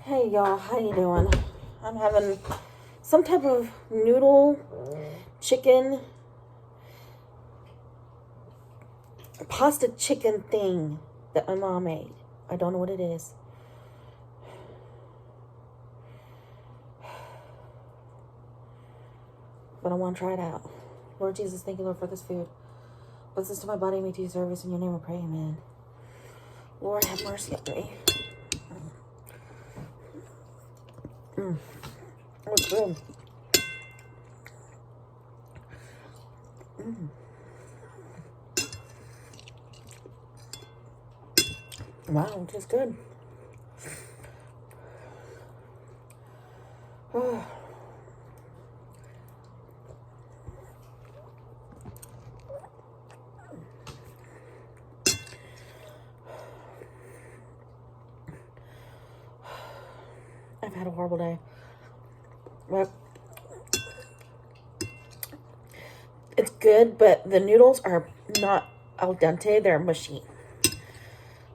Hey y'all, how you doing? I'm having some type of noodle, chicken, pasta chicken thing that my mom made. I don't know what it is. But I want to try it out. Lord Jesus, thank you, Lord, for this food. Bless this to my body, make to your service. In your name I pray, amen. Lord, have mercy on me. Oh, it's good. Wow, it tastes good. I've had a horrible day. But it's good, but the noodles are not al dente, they're mushy.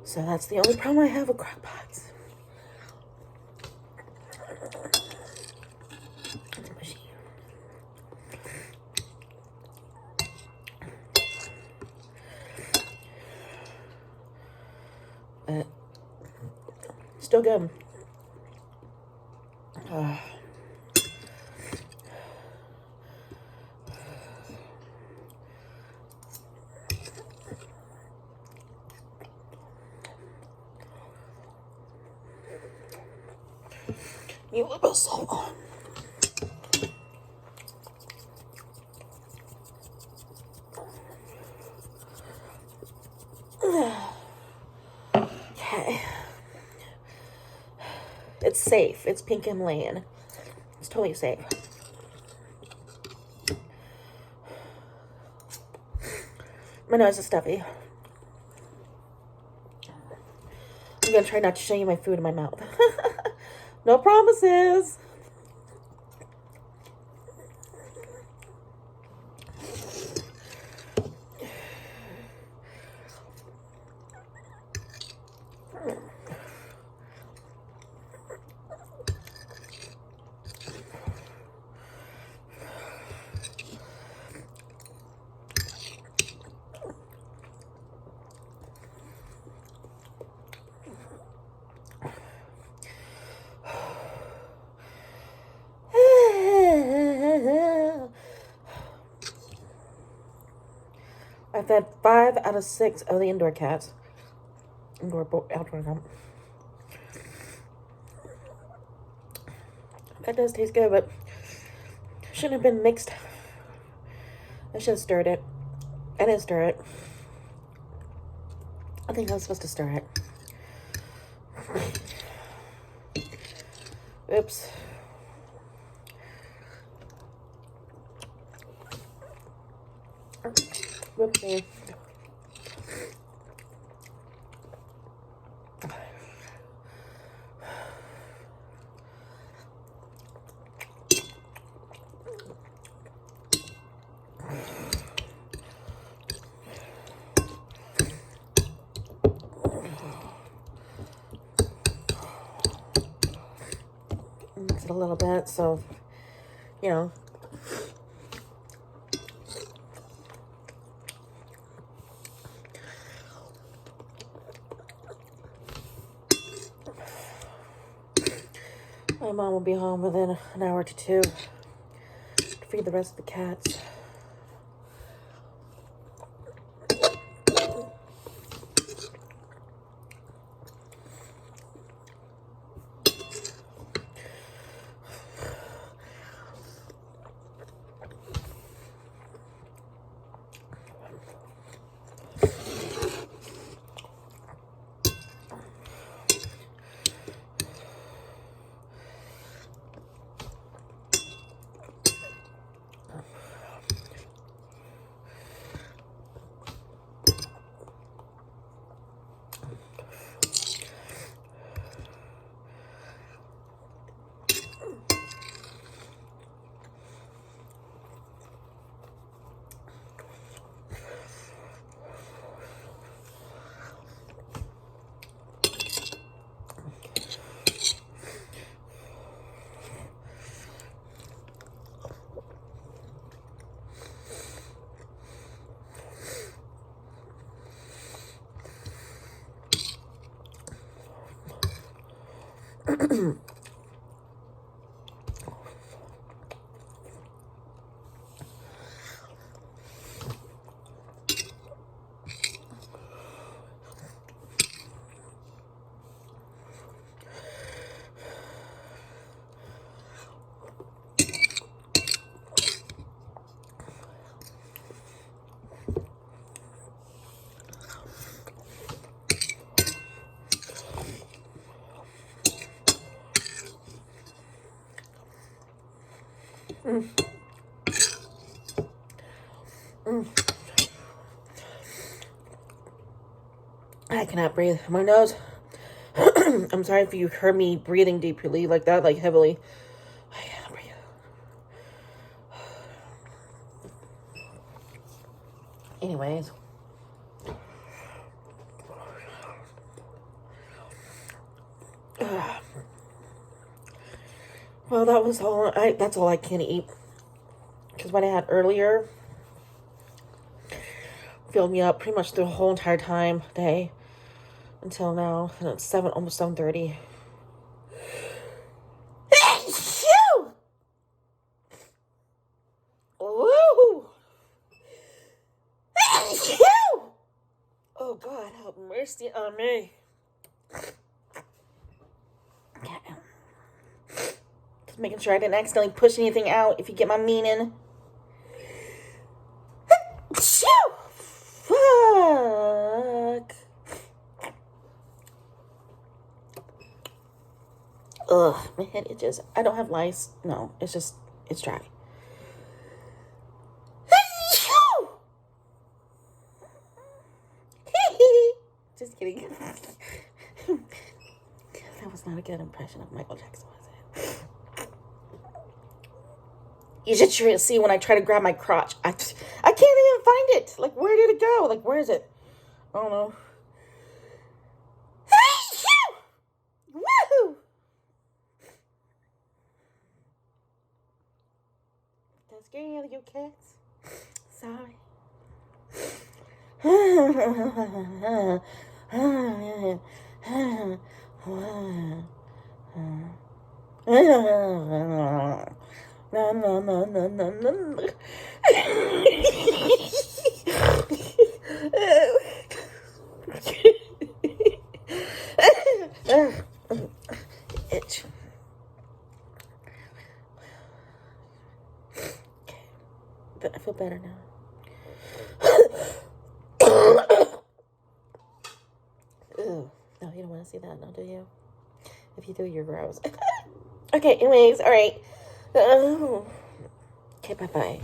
So that's the only problem I have with crock pots. It's mushy. But still good. You little bit of salt on. Okay. It's safe. It's pink and laying. It's totally safe. My nose is stuffy. I'm gonna try not to show you my food in my mouth. No promises. I've had 5 out of 6 of the indoor cats. Outdoor cat. That does taste good, but shouldn't have been mixed. I should have stirred it. I didn't stir it. I think I was supposed to stir it. Oops. Whoopsie. Mix it a little bit, so, you know. My mom will be home within an hour to 2 to feed the rest of the cats. I cannot breathe. My nose. I'm sorry if you heard me breathing deeply like that, like heavily. I cannot breathe. Anyways. Well, that was all. That's all I can eat. Because what I had earlier filled me up pretty much the whole entire day until now, and it's almost 7:30. Woo! Oh God, have mercy on me. Just making sure I didn't accidentally push anything out. If you get my meaning. Fuck. Ugh, my head itches. I don't have lice. No, it's dry. Just kidding. That was not a good impression of Michael Jackson, was it? You should see when I try to grab my crotch. I can't even find it. Like, where did it go? Like, where is it? I don't know. Woohoo! Did I scare any of you cats? Sorry. No. Itch. But I feel better now. Ew. No, you don't want to see that, no, do you? If you do, you're gross. Okay, anyways, all right. Okay, bye-bye.